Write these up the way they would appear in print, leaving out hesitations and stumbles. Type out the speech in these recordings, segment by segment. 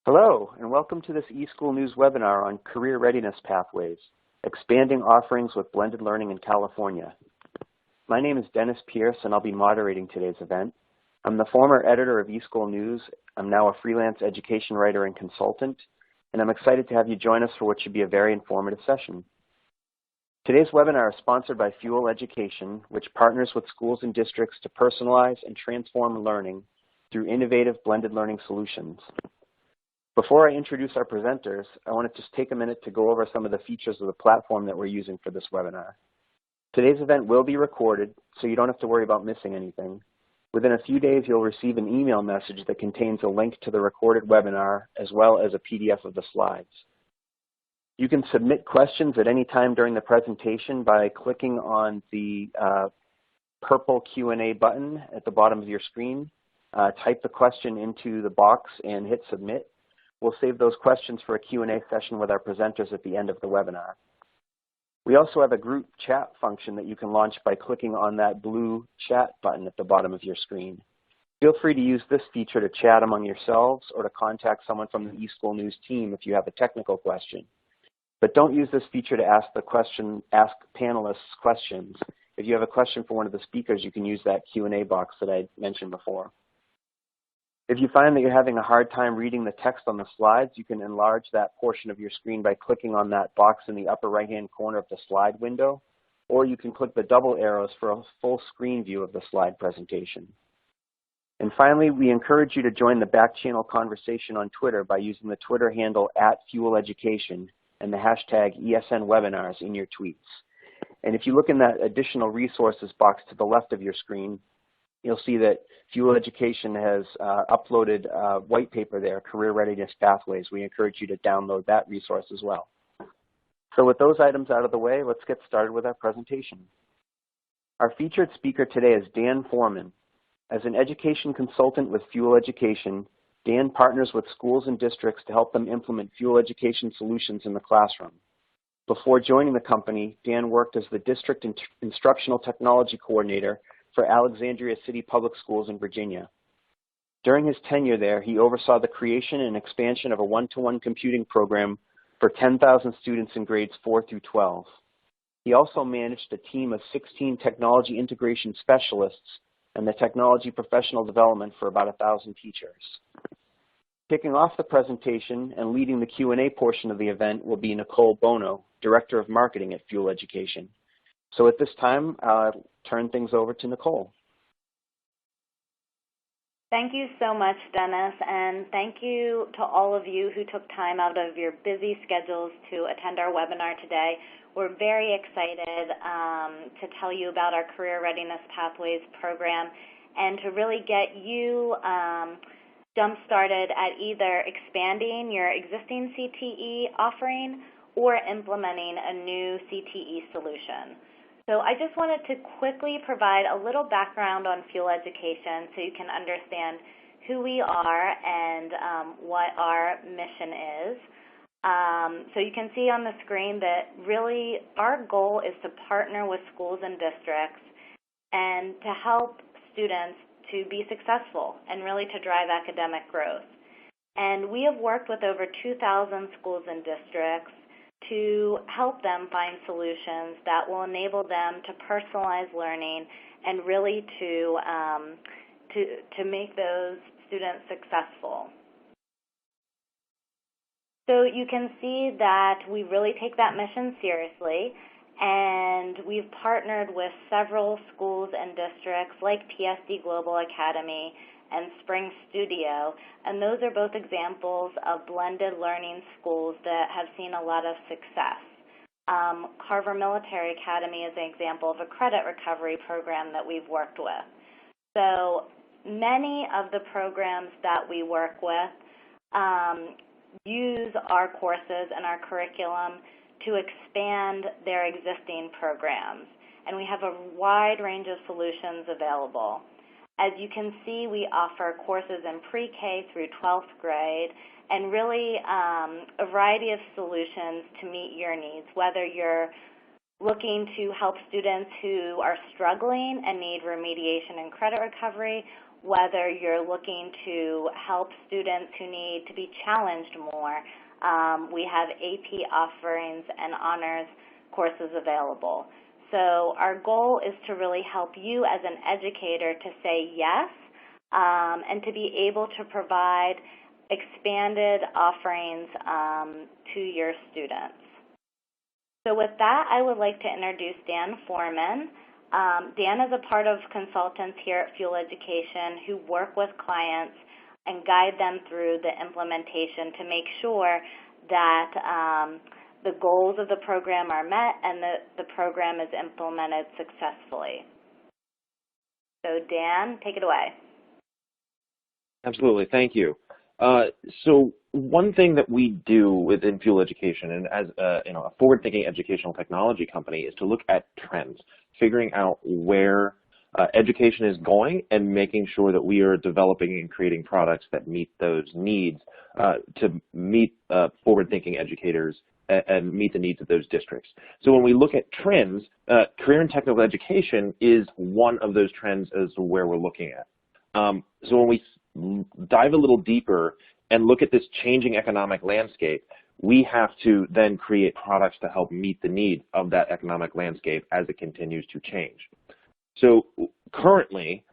Hello, and welcome to this eSchool News webinar on Career Readiness Pathways, Expanding Offerings with Blended Learning in California. My name is Dennis Pierce, and I'll be moderating today's event. I'm the former editor of eSchool News. I'm now a freelance education writer and consultant, and I'm excited to have you join us for what should be a very informative session. Today's webinar is sponsored by Fuel Education, which partners with schools and districts to personalize and transform learning through innovative blended learning solutions. Before I introduce our presenters, I want to just take a minute to go over some of the features of the platform that we're using for this webinar. Today's event will be recorded, so you don't have to worry about missing anything. Within a few days, you'll receive an email message that contains a link to the recorded webinar as well as a PDF of the slides. You can submit questions at any time during the presentation by clicking on the purple Q&A button at the bottom of your screen. Type the question into the box and hit submit. We'll save those questions for a Q&A session with our presenters at the end of the webinar. We also have a group chat function that you can launch by clicking on that blue chat button at the bottom of your screen. Feel free to use this feature to chat among yourselves or to contact someone from the eSchool News team if you have a technical question. But don't use this feature to ask panelists questions. If you have a question for one of the speakers, you can use that Q&A box that I mentioned before. If you find that you're having a hard time reading the text on the slides, you can enlarge that portion of your screen by clicking on that box in the upper right-hand corner of the slide window, or you can click the double arrows for a full screen view of the slide presentation. And finally, we encourage you to join the back channel conversation on Twitter by using the Twitter handle @FuelEducation and the hashtag ESNWebinars in your tweets. And if you look in that additional resources box to the left of your screen, you'll see that Fuel Education has uploaded a white paper there, Career Readiness Pathways. We encourage you to download that resource as well. So with those items out of the way, let's get started with our presentation. Our featured speaker today is Dan Foreman. As an education consultant with Fuel Education, Dan partners with schools and districts to help them implement Fuel Education solutions in the classroom. Before joining the company, Dan worked as the District Instructional Technology Coordinator for Alexandria City Public Schools in Virginia. During his tenure there, he oversaw the creation and expansion of a one-to-one computing program for 10,000 students in grades 4 through 12. He also managed a team of 16 technology integration specialists and the technology professional development for about 1,000 teachers. Kicking off the presentation and leading the Q&A portion of the event will be Nicole Bono, Director of Marketing at Fuel Education. So at this time, I'll turn things over to Nicole. Thank you so much, Dennis, and thank you to all of you who took time out of your busy schedules to attend our webinar today. We're very excited to tell you about our Career Readiness Pathways program and to really get you jump-started at either expanding your existing CTE offering or implementing a new CTE solution. So I just wanted to quickly provide a little background on Fuel Education so you can understand who we are and what our mission is. So you can see on the screen that really our goal is to partner with schools and districts and to help students to be successful and really to drive academic growth. And we have worked with over 2,000 schools and districts to help them find solutions that will enable them to personalize learning and really to make those students successful. So you can see that we really take that mission seriously, and we've partnered with several schools and districts like PSD Global Academy and Spring Studio, and those are both examples of blended learning schools that have seen a lot of success. Carver Military Academy is an example of a credit recovery program that we've worked with. So many of the programs that we work with use our courses and our curriculum to expand their existing programs, and we have a wide range of solutions available. As you can see, we offer courses in pre-K through 12th grade and really a variety of solutions to meet your needs, whether you're looking to help students who are struggling and need remediation and credit recovery, whether you're looking to help students who need to be challenged more, we have AP offerings and honors courses available. So our goal is to really help you as an educator to say yes and to be able to provide expanded offerings to your students. So with that, I would like to introduce Dan Foreman. Dan is a part of consultants here at Fuel Education who work with clients and guide them through the implementation to make sure that the goals of the program are met and the program is implemented successfully. So Dan, take it away. Absolutely, thank you. So one thing that we do within Fuel Education, and as a forward-thinking educational technology company, is to look at trends, figuring out where education is going and making sure that we are developing and creating products that meet those needs to meet forward-thinking educators and meet the needs of those districts. So when we look at trends, career and technical education is one of those trends as to where we're looking at. So when we dive a little deeper and look at this changing economic landscape, we have to then create products to help meet the needs of that economic landscape as it continues to change. So currently,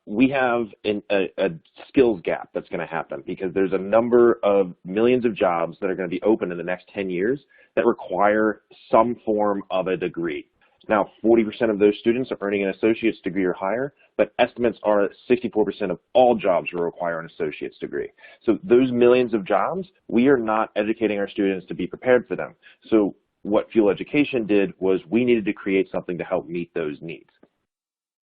we have a skills gap that's going to happen because there's a number of millions of jobs that are going to be open in the next 10 years that require some form of a degree. Now, 40% of those students are earning an associate's degree or higher, but estimates are that 64% of all jobs will require an associate's degree. So those millions of jobs, we are not educating our students to be prepared for them. So what Fuel Education did was we needed to create something to help meet those needs.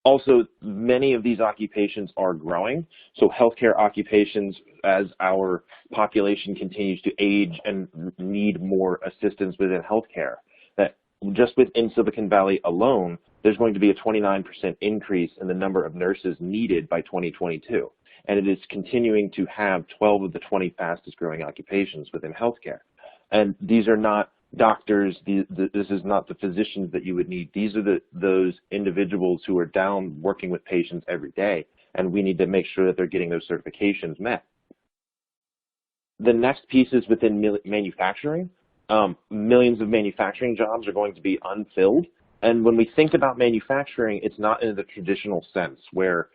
Also, many of these occupations are growing. So healthcare occupations, as our population continues to age and need more assistance within healthcare, that just within Silicon Valley alone, there's going to be a 29% increase in the number of nurses needed by 2022. And it is continuing to have 12 of the 20 fastest growing occupations within healthcare. And these are not doctors, this is not the physicians that you would need. These are those individuals who are down working with patients every day, and we need to make sure that they're getting those certifications met. The next piece is within manufacturing. Millions of manufacturing jobs are going to be unfilled, and when we think about manufacturing, it's not in the traditional sense where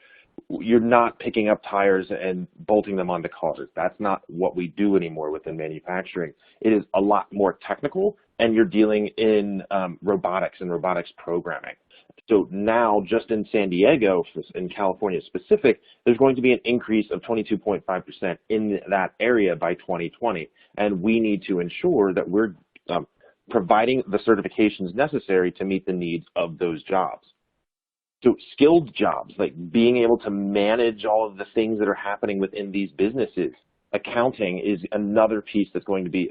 you're not picking up tires and bolting them onto cars. That's not what we do anymore within manufacturing. It is a lot more technical, and you're dealing in robotics and robotics programming. So now, just in San Diego, in California specific, there's going to be an increase of 22.5% in that area by 2020, and we need to ensure that we're providing the certifications necessary to meet the needs of those jobs. So skilled jobs, like being able to manage all of the things that are happening within these businesses. Accounting is another piece that's going to be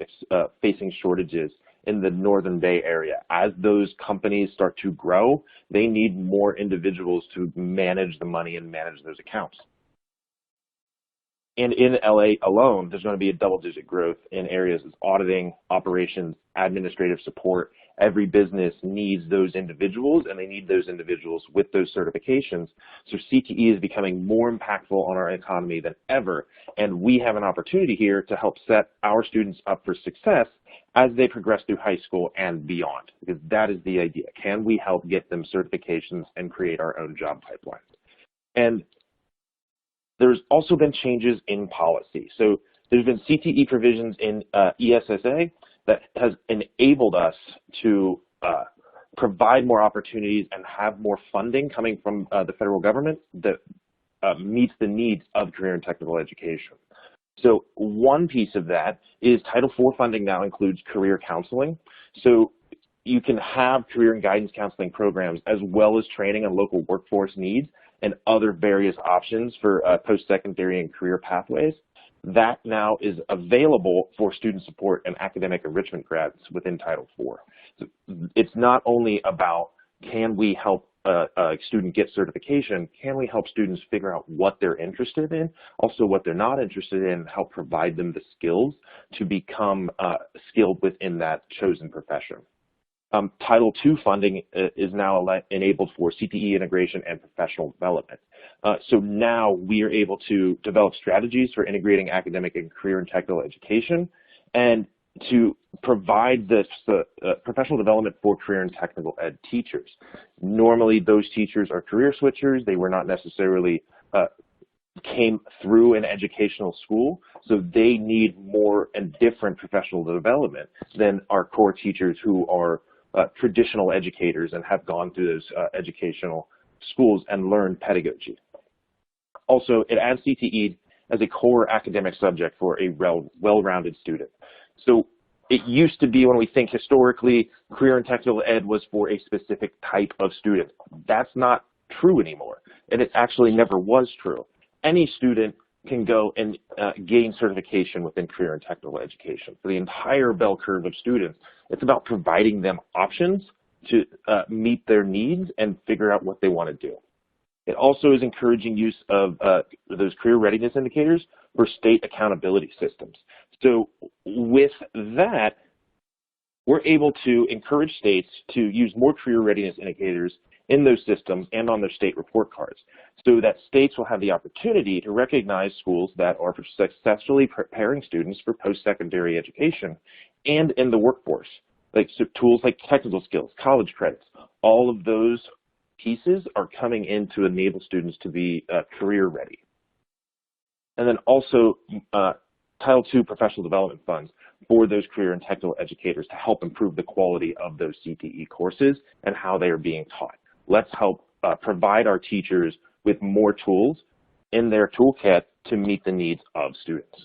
facing shortages in the Northern Bay area. As those companies start to grow, they need more individuals to manage the money and manage those accounts. And in LA alone, there's going to be a double-digit growth in areas of auditing, operations, administrative support. Every business needs those individuals, and they need those individuals with those certifications. So CTE is becoming more impactful on our economy than ever, and we have an opportunity here to help set our students up for success as they progress through high school and beyond, because that is the idea. Can we help get them certifications and create our own job pipelines? And there's also been changes in policy. So there's been CTE provisions in ESSA that has enabled us to provide more opportunities and have more funding coming from the federal government that meets the needs of career and technical education. So one piece of that is Title IV funding now includes career counseling. So you can have career and guidance counseling programs as well as training on local workforce needs and other various options for post-secondary and career pathways. That now is available for student support and academic enrichment grads within Title IV. So it's not only about can we help a student get certification, can we help students figure out what they're interested in, also what they're not interested in, help provide them the skills to become skilled within that chosen profession. Title II funding is now enabled for CTE integration and professional development. So now we are able to develop strategies for integrating academic and career and technical education, and to provide this professional development for career and technical ed teachers. Normally those teachers are career switchers. They were not necessarily came through an educational school, so they need more and different professional development than our core teachers who are traditional educators and have gone through those educational schools and learned pedagogy. Also, it adds CTE as a core academic subject for a well-rounded student. So it used to be, when we think historically, career and technical ed was for a specific type of student. That's not true anymore, and it actually never was true. Any student can go and gain certification within career and technical education. For the entire bell curve of students, it's about providing them options to meet their needs and figure out what they want to do. It also is encouraging use of those career readiness indicators for state accountability systems. So with that, we're able to encourage states to use more career readiness indicators in those systems and on their state report cards, so that states will have the opportunity to recognize schools that are successfully preparing students for post-secondary education and in the workforce. Like tools like technical skills, college credits, all of those pieces are coming in to enable students to be career ready. And then also Title II professional development funds for those career and technical educators to help improve the quality of those CTE courses and how they are being taught. Let's help provide our teachers with more tools in their toolkit to meet the needs of students.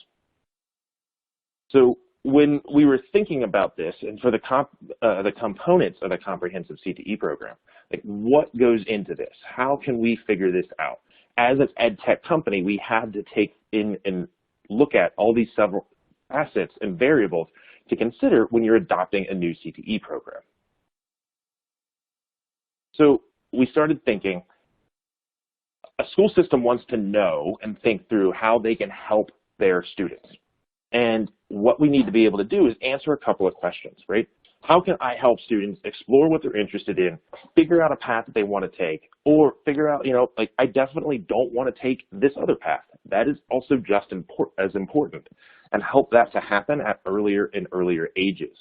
So when we were thinking about this, and for the components of a comprehensive CTE program, like what goes into this? How can we figure this out? As an ed tech company, we had to take in and look at all these several assets and variables to consider when you're adopting a new CTE program. So we started thinking, a school system wants to know and think through how they can help their students. And what we need to be able to do is answer a couple of questions, right? How can I help students explore what they're interested in, figure out a path that they want to take, or figure out, like, I definitely don't want to take this other path. That is also just as important, and help that to happen at earlier and earlier ages.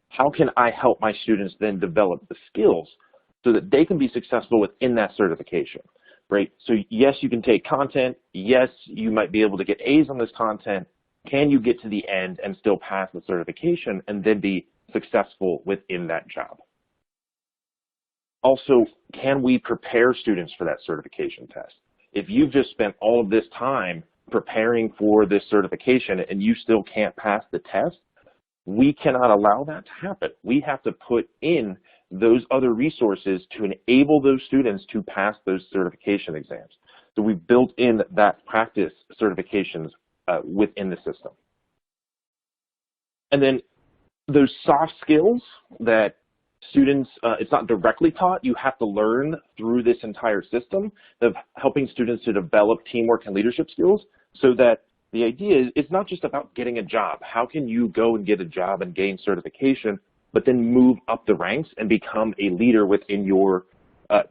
How can I help my students then develop the skills so that they can be successful within that certification, right? So yes, you can take content. Yes, you might be able to get A's on this content. Can you get to the end and still pass the certification and then be successful within that job? Also, can we prepare students for that certification test? If you've just spent all of this time preparing for this certification and you still can't pass the test, we cannot allow that to happen. We have to put in those other resources to enable those students to pass those certification exams. So we've built in that practice certifications within the system. And then those soft skills that students, it's not directly taught, you have to learn through this entire system of helping students to develop teamwork and leadership skills, so that the idea is it's not just about getting a job. How can you go and get a job and gain certification, but then move up the ranks and become a leader within your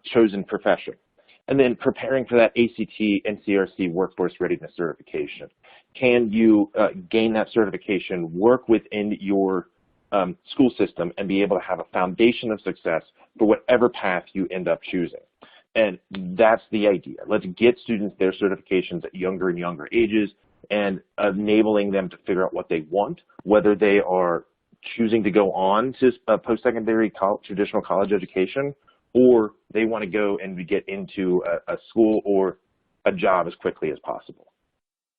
chosen profession? And then preparing for that ACT and CRC workforce readiness certification. Can you gain that certification, work within your school system, and be able to have a foundation of success for whatever path you end up choosing? And that's the idea. Let's get students their certifications at younger and younger ages, and enabling them to figure out what they want, whether they are choosing to go on to post-secondary traditional college education, or they want to go and get into a school or a job as quickly as possible.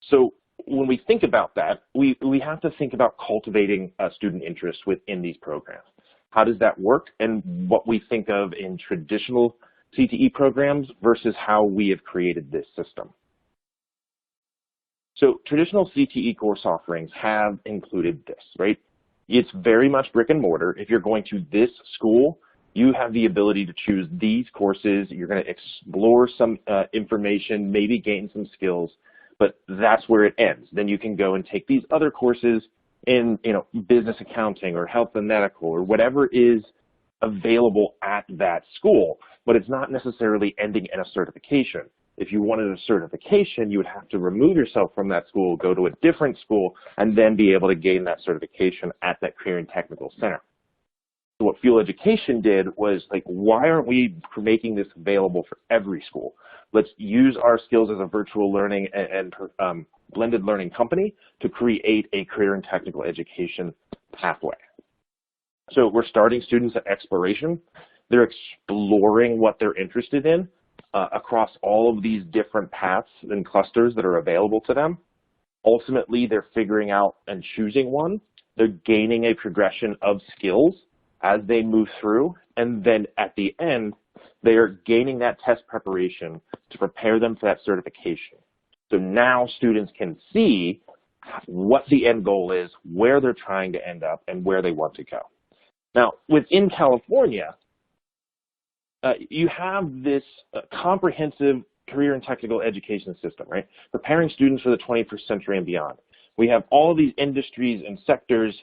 So when we think about that, we have to think about cultivating student interest within these programs. How does that work, and what we think of in traditional CTE programs versus how we have created this system. So traditional CTE course offerings have included this, right? It's very much brick and mortar. If you're going to this school, you have the ability to choose these courses. You're going to explore some information, maybe gain some skills, but that's where it ends. Then you can go and take these other courses in business accounting or health and medical or whatever is available at that school, but it's not necessarily ending in a certification. If you wanted a certification, you would have to remove yourself from that school, go to a different school, and then be able to gain that certification at that career and technical center. So what Fuel Education did was, like, why aren't we making this available for every school? Let's use our skills as a virtual learning and blended learning company to create a career and technical education pathway. So we're starting students at exploration. They're exploring what they're interested in across all of these different paths and clusters that are available to them. Ultimately, they're figuring out and choosing one. They're gaining a progression of skills as they move through, and then at the end, they are gaining that test preparation to prepare them for that certification. So now students can see what the end goal is, where they're trying to end up, and where they want to go. Now, within California, you have this comprehensive career and technical education system, right? Preparing students for the 21st century and beyond. We have all these industries and sectors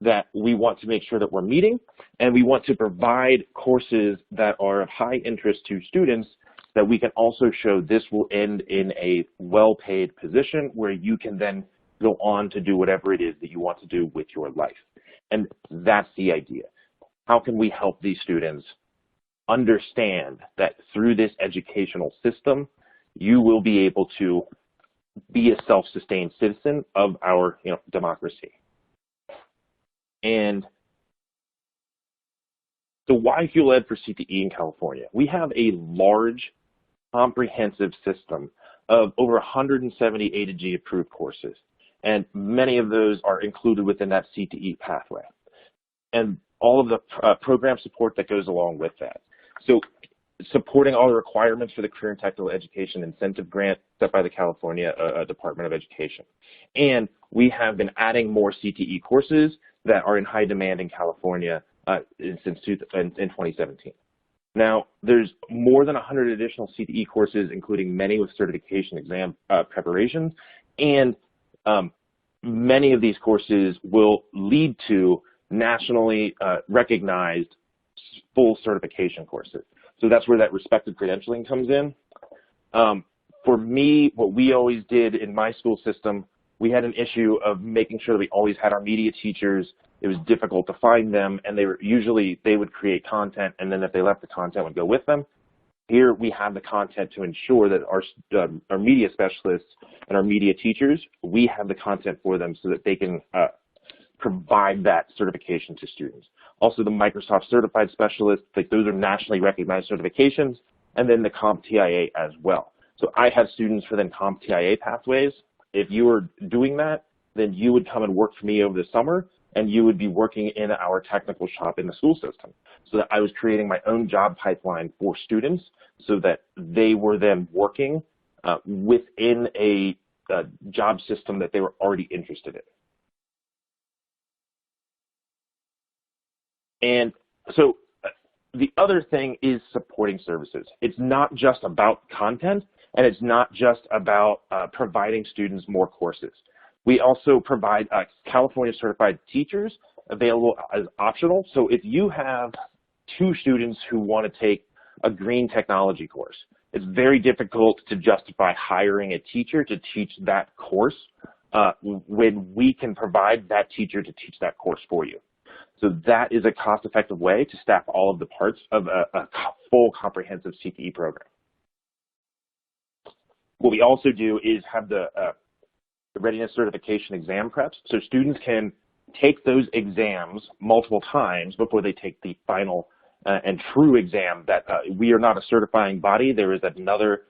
that we want to make sure that we're meeting, and we want to provide courses that are of high interest to students that we can also show this will end in a well-paid position where you can then go on to do whatever it is that you want to do with your life. And that's the idea. How can we help these students understand that through this educational system, you will be able to be a self-sustained citizen of our democracy? And so why Fuel Ed for CTE in California? We have a large, comprehensive system of over 170 A to G approved courses, and many of those are included within that CTE pathway, and all of the program support that goes along with that. So supporting all the requirements for the Career and Technical Education Incentive Grant set by the California Department of Education. And we have been adding more CTE courses that are in high demand in California since in 2017. Now, there's more than 100 additional CTE courses, including many with certification exam preparations, and many of these courses will lead to nationally recognized full certification courses. So that's where that respected credentialing comes in. For me, what we always did in my school system, we had an issue of making sure that we always had our media teachers. It was difficult to find them, and they would create content, and then if they left, the content would go with them. Here we have the content to ensure that our media specialists and our media teachers, we have the content for them so that they can provide that certification to students. Also, the Microsoft Certified Specialists, like those are nationally recognized certifications, and then the CompTIA as well. So I have students for then CompTIA pathways. If you were doing that, then you would come and work for me over the summer, and you would be working in our technical shop in the school system. So that I was creating my own job pipeline for students so that they were then working within a job system that they were already interested in. And so the other thing is supporting services. It's not just about content, and it's not just about providing students more courses. We also provide California certified teachers available as optional. So if you have 2 students who want to take a green technology course, it's very difficult to justify hiring a teacher to teach that course when we can provide that teacher to teach that course for you. So that is a cost-effective way to staff all of the parts of a full comprehensive CTE program. What we also do is have the readiness certification exam preps, so students can take those exams multiple times before they take the final and true exam. That we are not a certifying body. There is another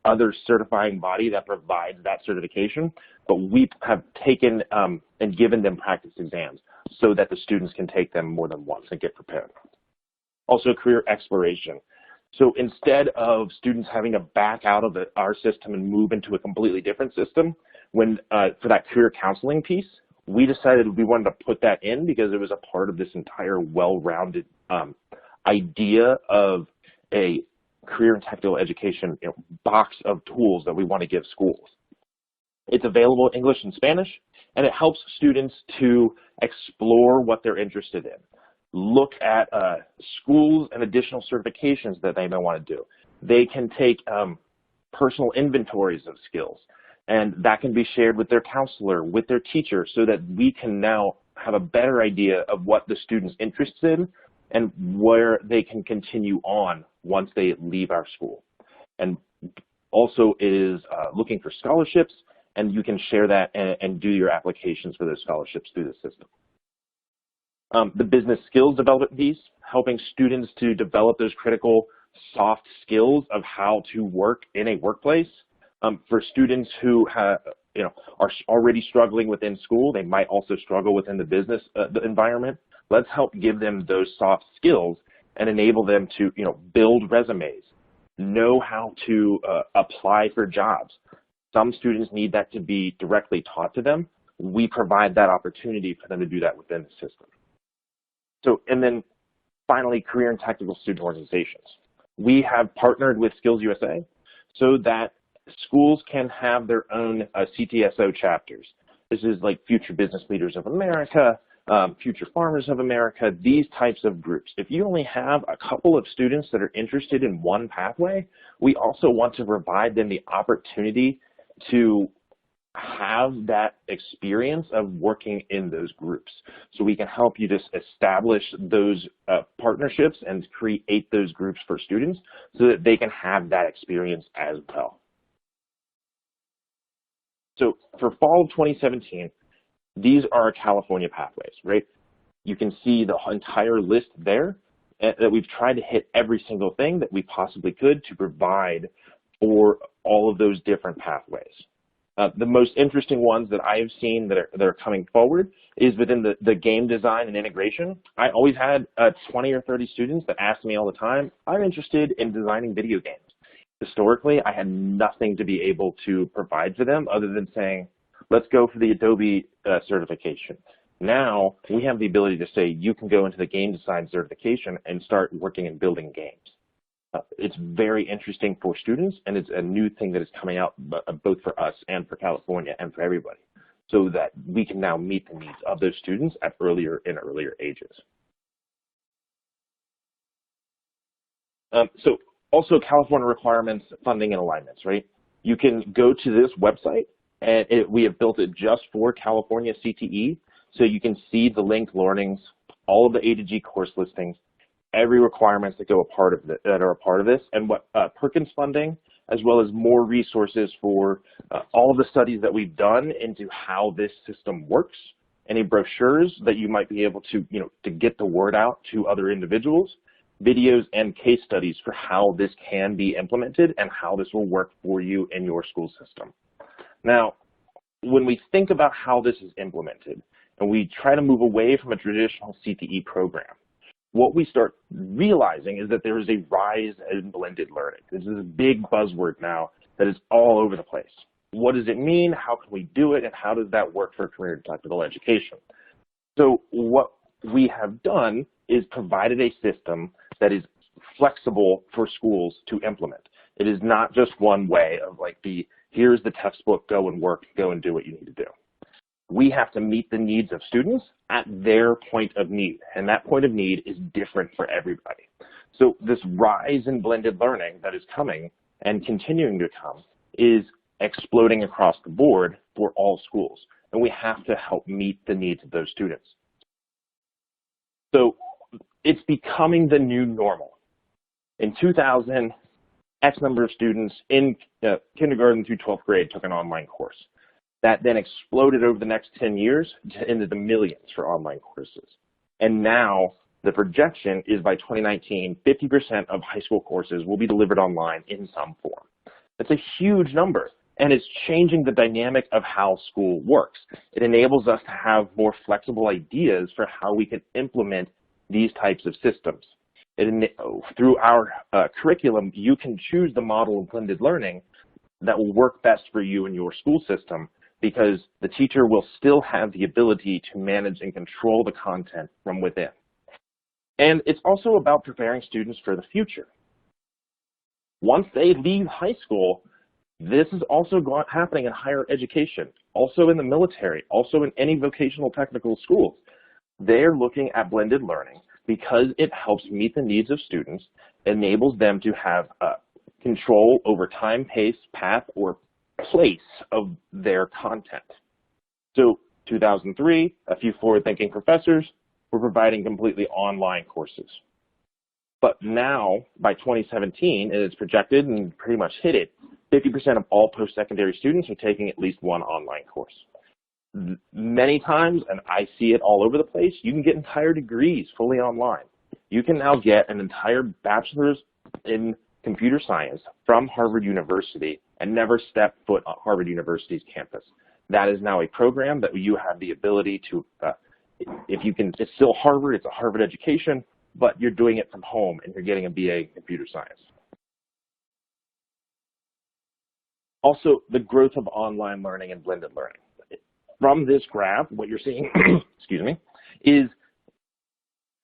other certifying body that provides that certification, but we have taken and given them practice exams so that the students can take them more than once and get prepared. Also, career exploration. So instead of students having to back out of our system and move into a completely different system, for that career counseling piece, we decided we wanted to put that in because it was a part of this entire well-rounded idea of a career and technical education box of tools that we want to give schools. It's available in English and Spanish, and it helps students to explore what they're interested in. Look at schools and additional certifications that they may want to do. They can take personal inventories of skills, and that can be shared with their counselor, with their teacher, so that we can now have a better idea of what the student's interested in and where they can continue on once they leave our school. And also is looking for scholarships, and you can share that and do your applications for those scholarships through the system. The business skills development piece, helping students to develop those critical soft skills of how to work in a workplace. For students who have, are already struggling within school, they might also struggle within the business environment. Let's help give them those soft skills and enable them to, build resumes, know how to apply for jobs. Some students need that to be directly taught to them. We provide that opportunity for them to do that within the system. So, and then finally, career and technical student organizations. We have partnered with Skills USA so that schools can have their own CTSO chapters. This is like Future Business Leaders of America, Future Farmers of America, these types of groups. If you only have a couple of students that are interested in one pathway, we also want to provide them the opportunity to have that experience of working in those groups. So we can help you just establish those partnerships and create those groups for students so that they can have that experience as well. So for fall of 2017, these are our California pathways, right? You can see the entire list there, that we've tried to hit every single thing that we possibly could to provide for all of those different pathways. The most interesting ones that I have seen that are coming forward is within the game design and integration. I always had 20 or 30 students that asked me all the time, I'm interested in designing video games. Historically, I had nothing to be able to provide for them other than saying, let's go for the Adobe certification. Now, we have the ability to say, you can go into the game design certification and start working and building games. It's very interesting for students, and it's a new thing that is coming out both for us and for California and for everybody, so that we can now meet the needs of those students at earlier ages. So also California requirements, funding, and alignments, right? You can go to this website, and we have built it just for California CTE, so you can see the linked learnings, all of the A to G course listings, every requirements that are a part of this, and what Perkins Funding, as well as more resources for all of the studies that we've done into how this system works, any brochures that you might be able to, to get the word out to other individuals, videos and case studies for how this can be implemented and how this will work for you in your school system. Now, when we think about how this is implemented, and we try to move away from a traditional CTE program, what we start realizing is that there is a rise in blended learning. This is a big buzzword now that is all over the place. What does it mean? How can we do it? And how does that work for career and technical education? So what we have done is provided a system that is flexible for schools to implement. It is not just one way of like here's the textbook, go and work, go and do what you need to do. We have to meet the needs of students at their point of need, and that point of need is different for everybody. So this rise in blended learning that is coming and continuing to come is exploding across the board for all schools, and we have to help meet the needs of those students. So it's becoming the new normal. In 2000, X number of students in kindergarten through 12th grade took an online course. That then exploded over the next 10 years into the millions for online courses. And now the projection is by 2019, 50% of high school courses will be delivered online in some form. That's a huge number, and it's changing the dynamic of how school works. It enables us to have more flexible ideas for how we can implement these types of systems. Through our curriculum, you can choose the model of blended learning that will work best for you and your school system, because the teacher will still have the ability to manage and control the content from within. And it's also about preparing students for the future. Once they leave high school, This is also happening in higher education, also in the military, also in any vocational technical schools. They're looking at blended learning because it helps meet the needs of students, enables them to have control over time, pace, path, or place of their content. So 2003, a few forward-thinking professors were providing completely online courses. But now, by 2017, and it's projected and pretty much hit it, 50% of all post-secondary students are taking at least one online course. Many times, and I see it all over the place, you can get entire degrees fully online. You can now get an entire bachelor's in computer science from Harvard University and never step foot on Harvard University's campus. That is now a program that you have the ability to, if you can, it's still Harvard, it's a Harvard education, but you're doing it from home and you're getting a BA in computer science. Also, the growth of online learning and blended learning. From this graph, what you're seeing, excuse me, is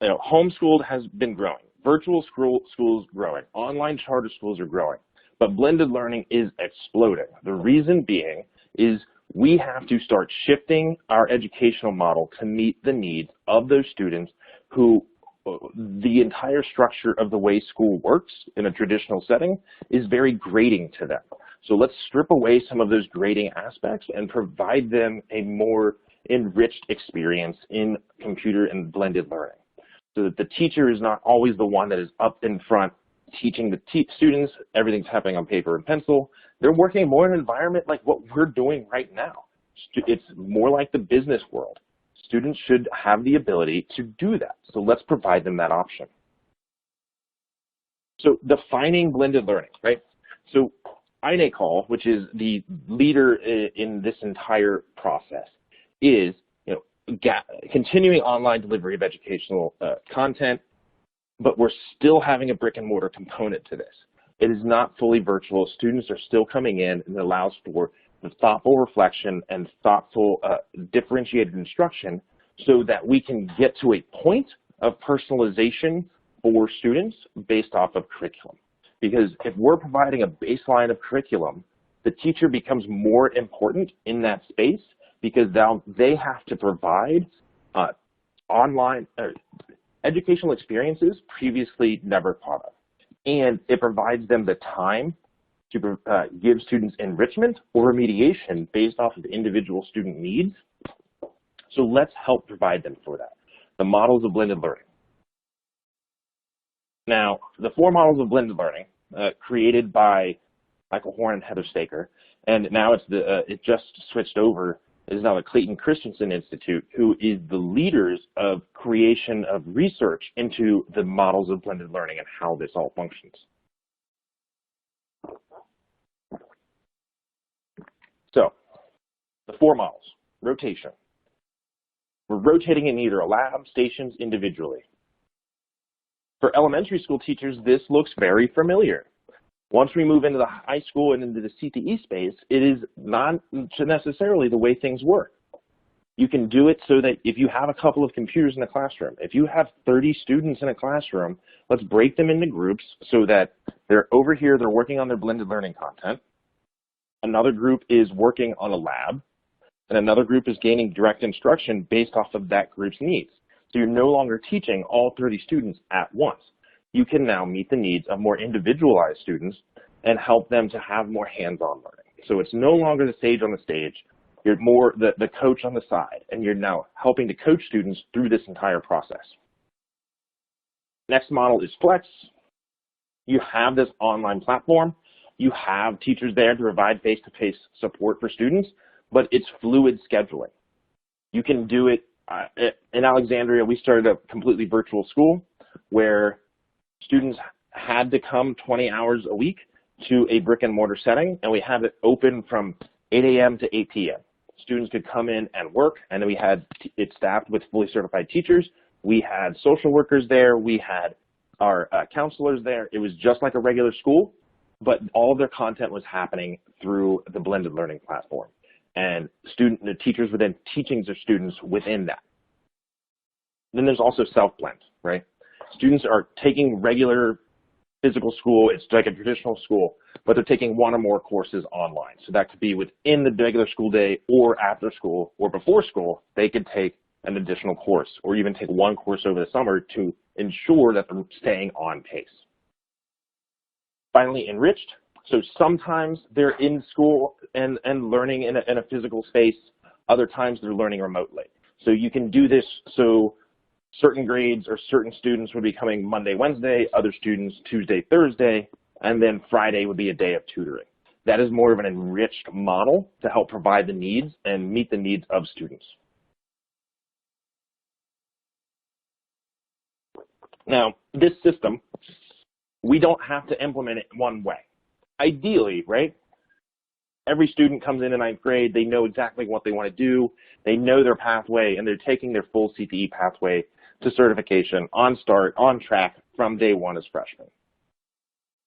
homeschooled has been growing, virtual schools growing, online charter schools are growing, but blended learning is exploding. The reason being is we have to start shifting our educational model to meet the needs of those students who the entire structure of the way school works in a traditional setting is very grading to them. So let's strip away some of those grading aspects and provide them a more enriched experience in computer and blended learning, so that the teacher is not always the one that is up in front teaching the students. Everything's happening on paper and pencil. They're working more in an environment like what we're doing right now. It's more like the business world. Students should have the ability to do that. So let's provide them that option. So defining blended learning, right? So INACOL, which is the leader in this entire process, is continuing online delivery of educational content, but we're still having a brick and mortar component to this. It is not fully virtual. Students are still coming in, and it allows for the thoughtful reflection and thoughtful differentiated instruction so that we can get to a point of personalization for students based off of curriculum. Because if we're providing a baseline of curriculum, the teacher becomes more important in that space because now they have to provide online educational experiences previously never thought of. And it provides them the time to give students enrichment or remediation based off of individual student needs. So let's help provide them for that. The models of blended learning. Now, the 4 models of blended learning created by Michael Hoehn and Heather Staker, and now it just switched over, is now the Clayton Christensen Institute, who is the leaders of creation of research into the models of blended learning and how this all functions. So, the 4 models. Rotation. We're rotating in either a lab, stations, individually. For elementary school teachers, this looks very familiar. Once we move into the high school and into the CTE space, it is not necessarily the way things work. You can do it so that if you have a couple of computers in a classroom, if you have 30 students in a classroom, let's break them into groups so that they're over here, they're working on their blended learning content. Another group is working on a lab, and another group is gaining direct instruction based off of that group's needs. So you're no longer teaching all 30 students at once. You can now meet the needs of more individualized students and help them to have more hands-on learning. So it's no longer the sage on the stage. You're more the coach on the side, and you're now helping to coach students through this entire process. Next model is Flex. You have this online platform. You have teachers there to provide face-to-face support for students, but it's fluid scheduling. You can do it. In Alexandria, we started a completely virtual school where students had to come 20 hours a week to a brick and mortar setting, and we had it open from 8 a.m. to 8 p.m. Students could come in and work, and then we had it staffed with fully certified teachers. We had social workers there. We had our counselors there. It was just like a regular school, but all of their content was happening through the blended learning platform. And the teachers were then teaching their students within that. Then there's also self-blend, right? Students are taking regular physical school, it's like a traditional school, but they're taking one or more courses online. So that could be within the regular school day or after school or before school, they could take an additional course or even take one course over the summer to ensure that they're staying on pace. Finally, enriched. So sometimes they're in school and learning in a physical space. Other times they're learning remotely. So you can do this so certain grades or certain students would be coming Monday, Wednesday, other students Tuesday, Thursday, and then Friday would be a day of tutoring. That is more of an enriched model to help provide the needs and meet the needs of students. Now, this system, we don't have to implement it one way. Ideally, right? Every student comes into ninth grade, they know exactly what they want to do, they know their pathway, and they're taking their full CTE pathway to certification on track from day one as freshmen.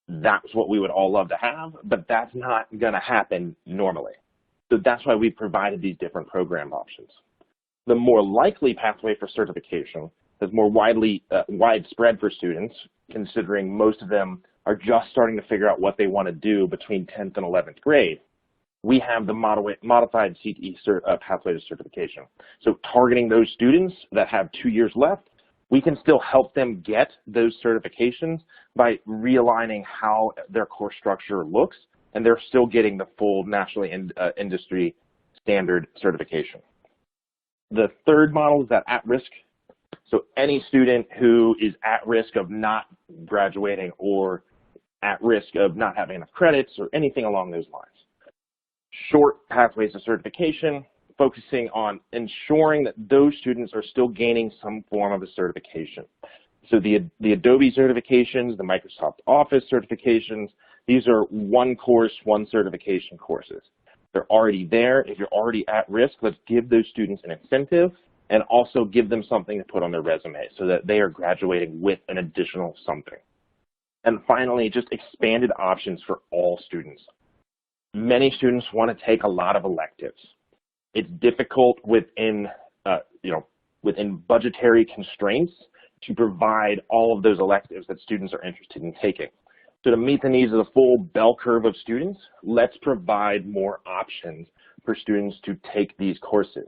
That's what we would all love to have, but that's not going to happen normally. So that's why we provided these different program options. The more likely pathway for certification is more widespread for students, considering most of them are just starting to figure out what they want to do between 10th and 11th grade. We have the modified CTE pathway to certification. So targeting those students that have 2 years left, we can still help them get those certifications by realigning how their course structure looks, and they're still getting the full nationally industry standard certification. The third model is that at-risk. So any student who is at risk of not graduating or at risk of not having enough credits or anything along those lines. Short pathways to certification, focusing on ensuring that those students are still gaining some form of a certification. So the Adobe certifications, the Microsoft Office certifications, these are one course, one certification courses. They're already there. If you're already at risk, let's give those students an incentive and also give them something to put on their resume so that they are graduating with an additional something. And finally, just expanded options for all students. Many students want to take a lot of electives. It's difficult within budgetary constraints to provide all of those electives that students are interested in taking. So to meet the needs of the full bell curve of students, let's provide more options for students to take these courses.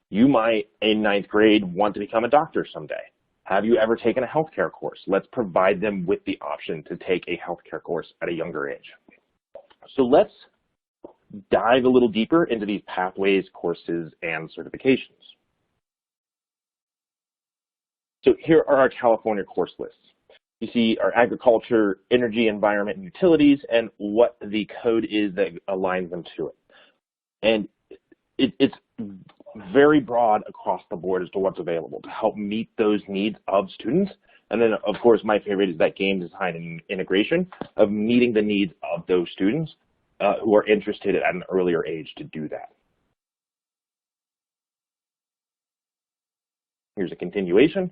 You might, in ninth grade, want to become a doctor someday. Have you ever taken a healthcare course? Let's provide them with the option to take a healthcare course at a younger age. So let's dive a little deeper into these pathways, courses, and certifications. So here are our California course lists. You see our agriculture, energy, environment, and utilities, and what the code is that aligns them to it. And it's very broad across the board as to what's available to help meet those needs of students. And then, of course, my favorite is that game design and integration of meeting the needs of those students who are interested at an earlier age to do that. Here's a continuation.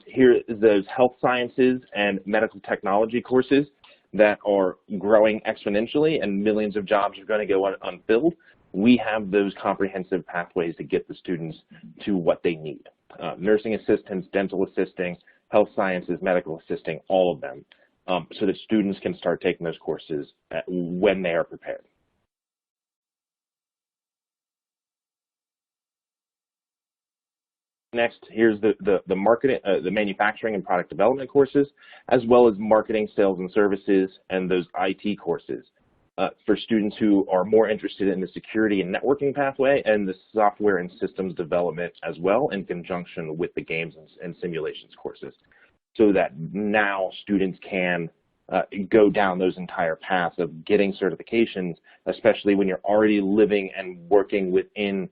Here is those health sciences and medical technology courses that are growing exponentially and millions of jobs are going to go unfilled. We have those comprehensive pathways to get the students to what they need. Nursing assistants, dental assisting, health sciences, medical assisting, all of them, so that students can start taking those courses when they are prepared. Next, here's the marketing, the manufacturing and product development courses, as well as marketing, sales and services, and those IT courses for students who are more interested in the security and networking pathway and the software and systems development as well, in conjunction with the games and simulations courses, so that now students can go down those entire paths of getting certifications, especially when you're already living and working within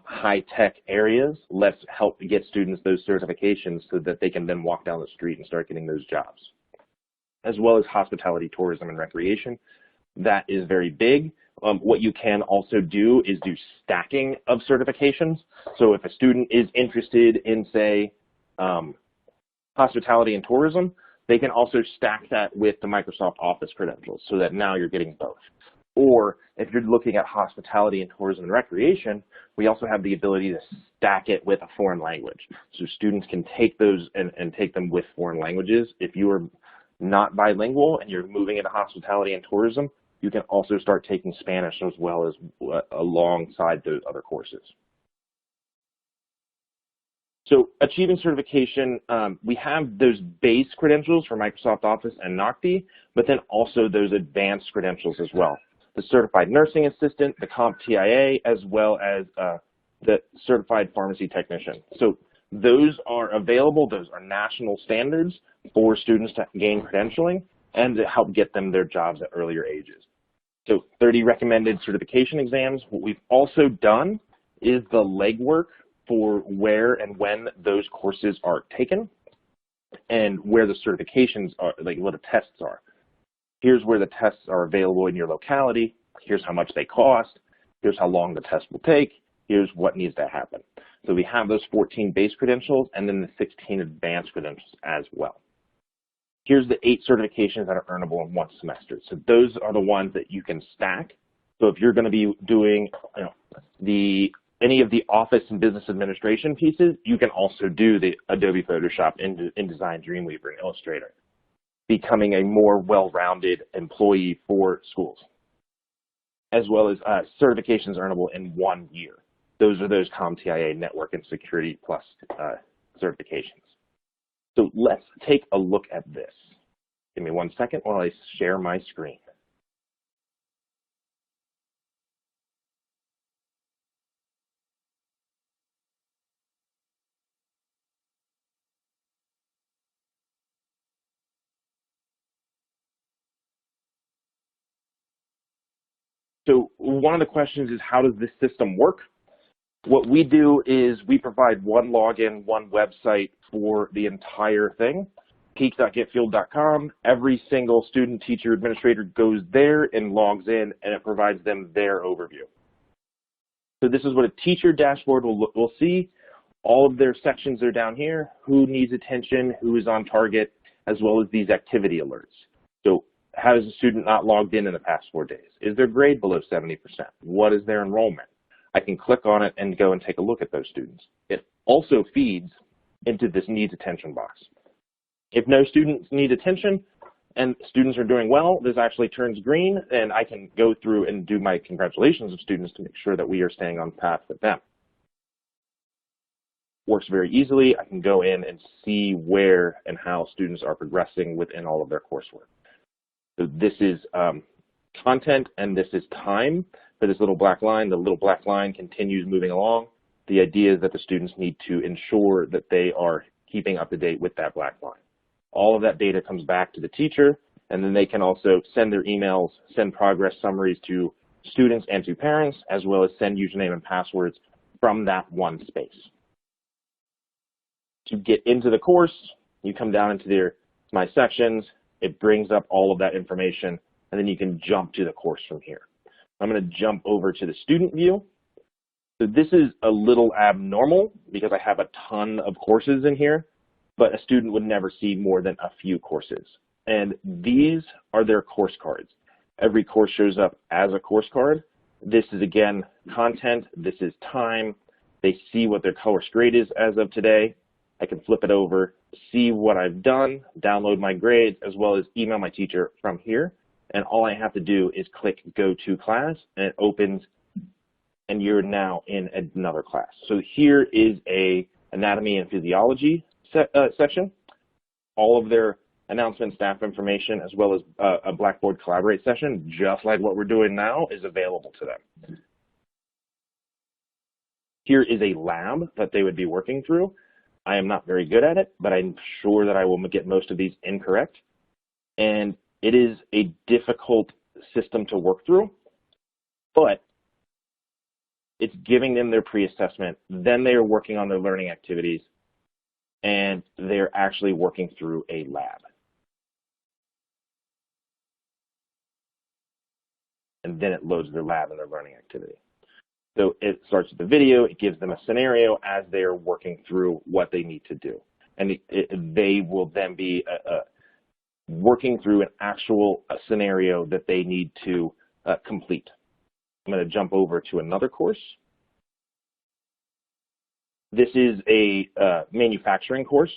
high-tech areas. Let's help get students those certifications so that they can then walk down the street and start getting those jobs. As well as hospitality, tourism, and recreation. That is very big. What you can also do is do stacking of certifications. So if a student is interested in, say, hospitality and tourism, they can also stack that with the Microsoft Office credentials so that now you're getting both. Or if you're looking at hospitality and tourism and recreation, we also have the ability to stack it with a foreign language. So students can take those and take them with foreign languages. If you are not bilingual and you're moving into hospitality and tourism, you can also start taking Spanish as well as alongside those other courses. So achieving certification, we have those base credentials for Microsoft Office and NOCTI, but then also those advanced credentials as well. The Certified Nursing Assistant, the CompTIA, as well as the Certified Pharmacy Technician. So those are available, those are national standards for students to gain credentialing and to help get them their jobs at earlier ages. So 30 recommended certification exams. What we've also done is the legwork for where and when those courses are taken and where the certifications are, like what the tests are. Here's where the tests are available in your locality. Here's how much they cost. Here's how long the test will take. Here's what needs to happen. So we have those 14 base credentials and then the 16 advanced credentials as well. Here's the 8 certifications that are earnable in one semester. So those are the ones that you can stack. So if you're going to be doing any of the Office and Business Administration pieces, you can also do the Adobe Photoshop, InDesign, Dreamweaver, and Illustrator, becoming a more well-rounded employee for schools, as well as certifications earnable in 1 year. Those are those CompTIA Network and Security Plus certifications. So let's take a look at this. Give me 1 second while I share my screen. So one of the questions is, how does this system work? What we do is we provide one login, one website for the entire thing, peak.getfueled.com. Every single student, teacher, administrator goes there and logs in, and it provides them their overview. So this is what a teacher dashboard will see. All of their sections are down here, who needs attention, who is on target, as well as these activity alerts. So how is a student not logged in the past 4 days? Is their grade below 70%? What is their enrollment? I can click on it and go and take a look at those students. It also feeds into this needs attention box. If no students need attention and students are doing well, this actually turns green, and I can go through and do my congratulations of students to make sure that we are staying on path with them. Works very easily. I can go in and see where and how students are progressing within all of their coursework. So this is content and this is time for this little black line. The little black line continues moving along. The idea is that the students need to ensure that they are keeping up to date with that black line. All of that data comes back to the teacher, and then they can also send their emails, send progress summaries to students and to parents, as well as send username and passwords from that one space. To get into the course, you come down into My Sections. It brings up all of that information, and then you can jump to the course from here. I'm going to jump over to the student view. So this is a little abnormal because I have a ton of courses in here, but a student would never see more than a few courses. And these are their course cards. Every course shows up as a course card. This is, again, content. This is time. They see what their course grade is as of today. I can flip it over, see what I've done, download my grades, as well as email my teacher from here. And all I have to do is click Go to Class, and it opens, and you're now in another class. So here is a Anatomy and Physiology section. All of their announcement, staff information, as well as a Blackboard Collaborate session, just like what we're doing now, is available to them. Here is a lab that they would be working through. I am not very good at it, but I'm sure that I will get most of these incorrect. And it is a difficult system to work through, but it's giving them their pre-assessment. Then they are working on their learning activities, and they're actually working through a lab. And then it loads their lab and their learning activity. So it starts with the video, it gives them a scenario as they are working through what they need to do. And they will then be working through an actual scenario that they need to complete. I'm going to jump over to another course. This is a manufacturing course.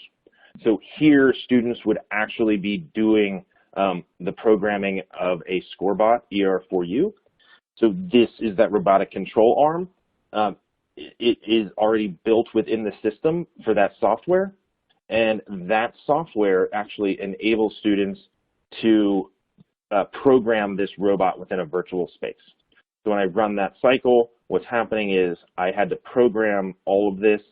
So here, students would actually be doing the programming of a scorebot, ER4U. So this is that robotic control arm. It is already built within the system for that software, and that software actually enables students to program this robot within a virtual space. So when I run that cycle, what's happening is I had to program all of this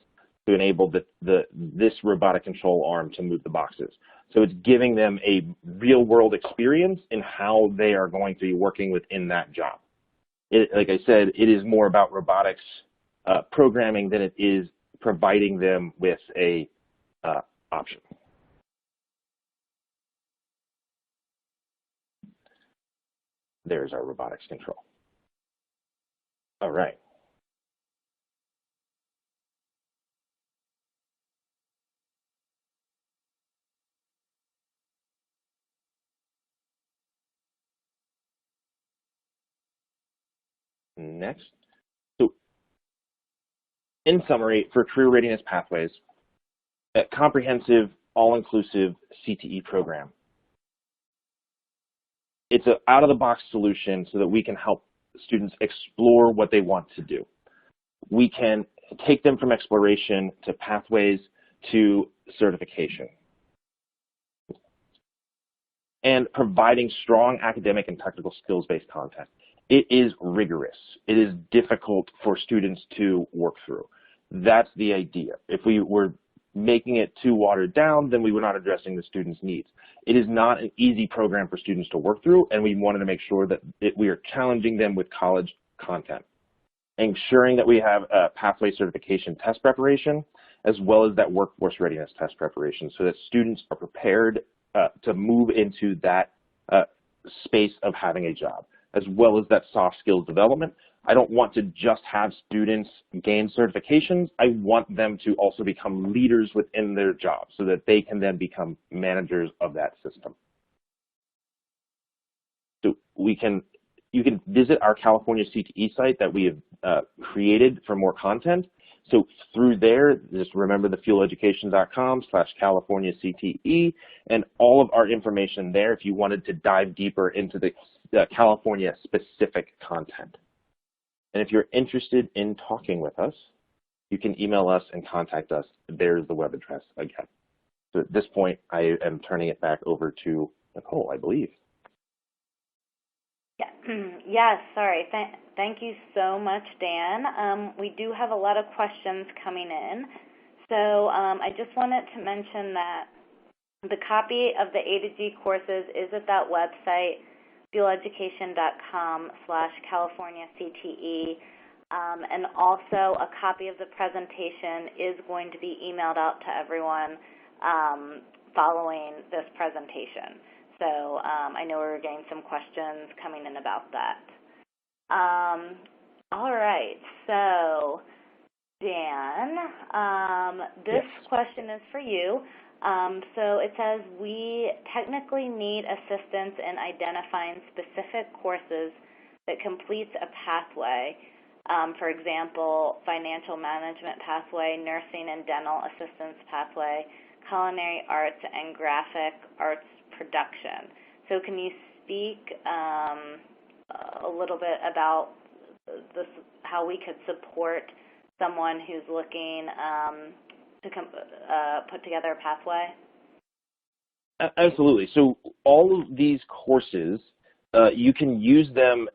to enable this robotic control arm to move the boxes. So it's giving them a real-world experience in how they are going to be working within that job. Like I said, it is more about robotics programming than it is providing them with a option. There's our robotics control. All right. Next. So in summary, for Career Readiness Pathways, a comprehensive, all-inclusive CTE program. It's an out-of-the-box solution so that we can help students explore what they want to do. We can take them from exploration to pathways to certification. And providing strong academic and technical skills-based content. It is rigorous. It is difficult for students to work through. That's the idea. If we were making it too watered down, then we were not addressing the students' needs. It is not an easy program for students to work through, and we wanted to make sure that we are challenging them with college content. Ensuring that we have a pathway certification test preparation, as well as that workforce readiness test preparation, so that students are prepared to move into that space of having a job, as well as that soft skills development. I don't want to just have students gain certifications. I want them to also become leaders within their jobs so that they can then become managers of that system. So you can visit our California CTE site that we have created for more content. So through there, just remember the fueleducation.com/California CTE and all of our information there if you wanted to dive deeper into the California specific content. And if you're interested in talking with us, you can email us and contact us. There's the web address again. So at this point, I am turning it back over to Nicole, I believe. Yes, sorry. Thank you so much, Dan. We do have a lot of questions coming in. So I just wanted to mention that the copy of the A to G courses is at that website, fueleducation.com/California CTE. And also a copy of the presentation is going to be emailed out to everyone following this presentation. So I know we're getting some questions coming in about that. All right, so Dan, this question is for you. So it says, we technically need assistance in identifying specific courses that completes a pathway. For example, financial management pathway, nursing and dental assistance pathway, culinary arts and graphic arts production. So can you speak a little bit about this, how we could support someone who's looking to put together a pathway? Absolutely. So all of these courses, you can use them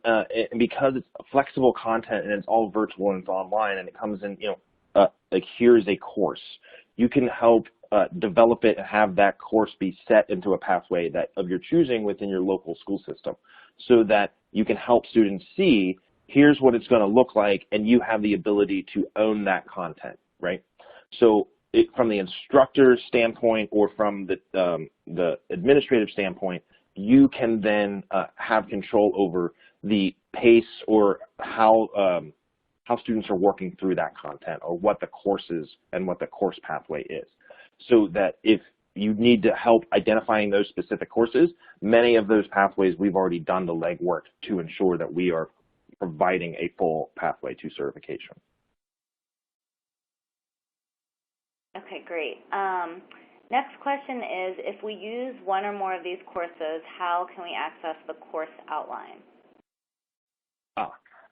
because it's flexible content and it's all virtual and it's online and it comes in, like here's a course. You can help develop it and have that course be set into a pathway that of your choosing within your local school system so that you can help students see here's what it's going to look like and you have the ability to own that content, right? So from the instructor standpoint or from the administrative standpoint, you can then have control over the pace or how students are working through that content or what the course is and what the course pathway is. So that if you need to help identifying those specific courses, many of those pathways we've already done the legwork to ensure that we are providing a full pathway to certification. Okay, great. Next question is, if we use one or more of these courses, how can we access the course outline?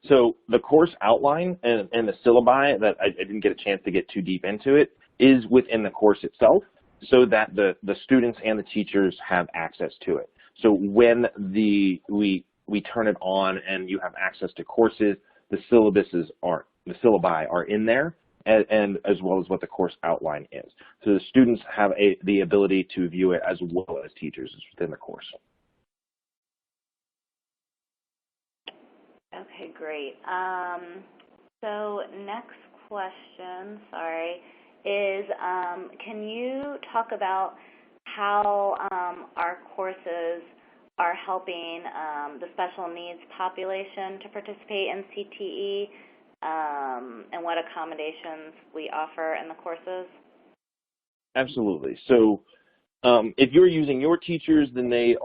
So the course outline and the syllabi that I didn't get a chance to get too deep into it is within the course itself, so that the students and the teachers have access to it. So when we turn it on and you have access to courses, the syllabi are in there, and as well as what the course outline is. So the students have the ability to view it as well as teachers within the course. Okay, great. So next question, is can you talk about how our courses are helping the special needs population to participate in CTE and what accommodations we offer in the courses? Absolutely. So if you're using your teachers, then they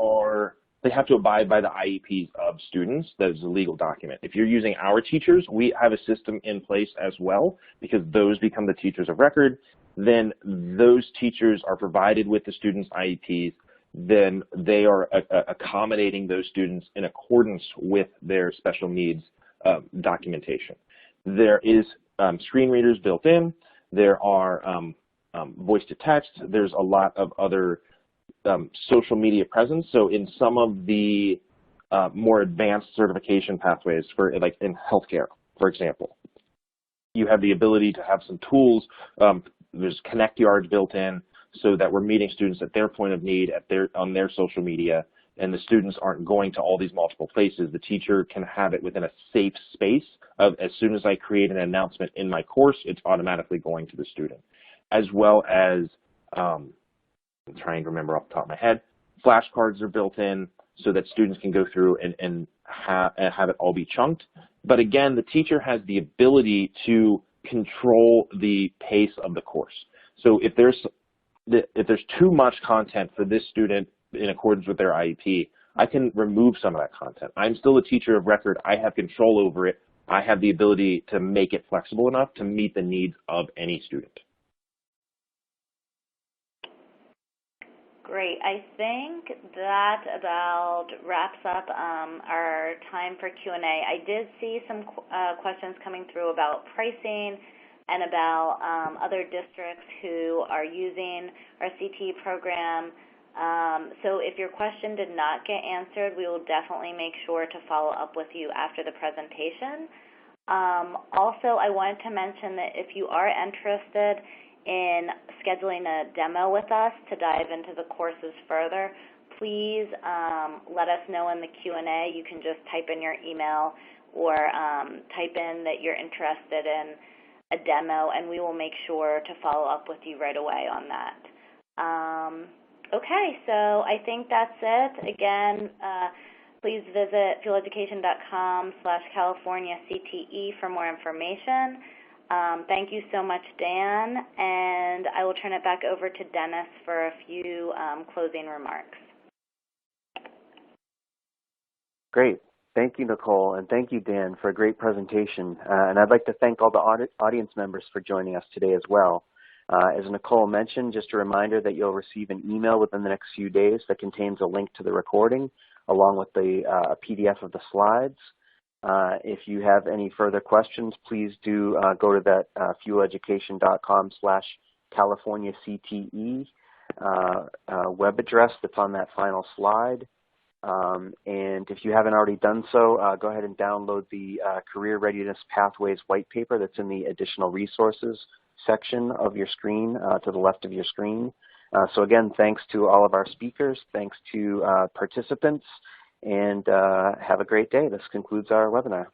have to abide by the IEPs of students. That is a legal document. If you're using our teachers, we have a system in place as well, because those become the teachers of record. Then those teachers are provided with the students' IEPs. Then they are accommodating those students in accordance with their special needs documentation. There is screen readers built in. There are voice to text. There's a lot of other social media presence. So in some of the more advanced certification pathways, for like in healthcare, for example, you have the ability to have some tools. There's Connect Yards built in, so that we're meeting students at their point of need on their social media, and the students aren't going to all these multiple places. The teacher can have it within a safe space of, as soon as I create an announcement in my course, it's automatically going to the student. As well as I'm trying to remember off the top of my head, flashcards are built in so that students can go through and have it all be chunked. But again, the teacher has the ability to control the pace of the course. So if there's too much content for this student in accordance with their IEP, I can remove some of that content. I'm still a teacher of record. I have control over it. I have the ability to make it flexible enough to meet the needs of any student. Great. I think that about wraps up our time for Q&A. I did see some questions coming through about pricing and about other districts who are using our CTE program. So if your question did not get answered, we will definitely make sure to follow up with you after the presentation. Also, I wanted to mention that if you are interested in scheduling a demo with us to dive into the courses further, please let us know in the Q&A. You can just type in your email or type in that you're interested in a demo, and we will make sure to follow up with you right away on that. Okay, so I think that's it. Again, please visit fieldeducation.com/CaliforniaCTE for more information. Thank you so much, Dan, and I will turn it back over to Dennis for a few closing remarks. Great. Thank you, Nicole, and thank you, Dan, for a great presentation. And I'd like to thank all the audience members for joining us today as well. As Nicole mentioned, just a reminder that you'll receive an email within the next few days that contains a link to the recording, along with the PDF of the slides. If you have any further questions, please do go to that fuelleducation.com/CaliforniaCTE web address that's on that final slide. And if you haven't already done so, go ahead and download the Career Readiness Pathways white paper that's in the additional resources section of your screen, to the left of your screen. So again, thanks to all of our speakers, thanks to participants, and have a great day. This concludes our webinar.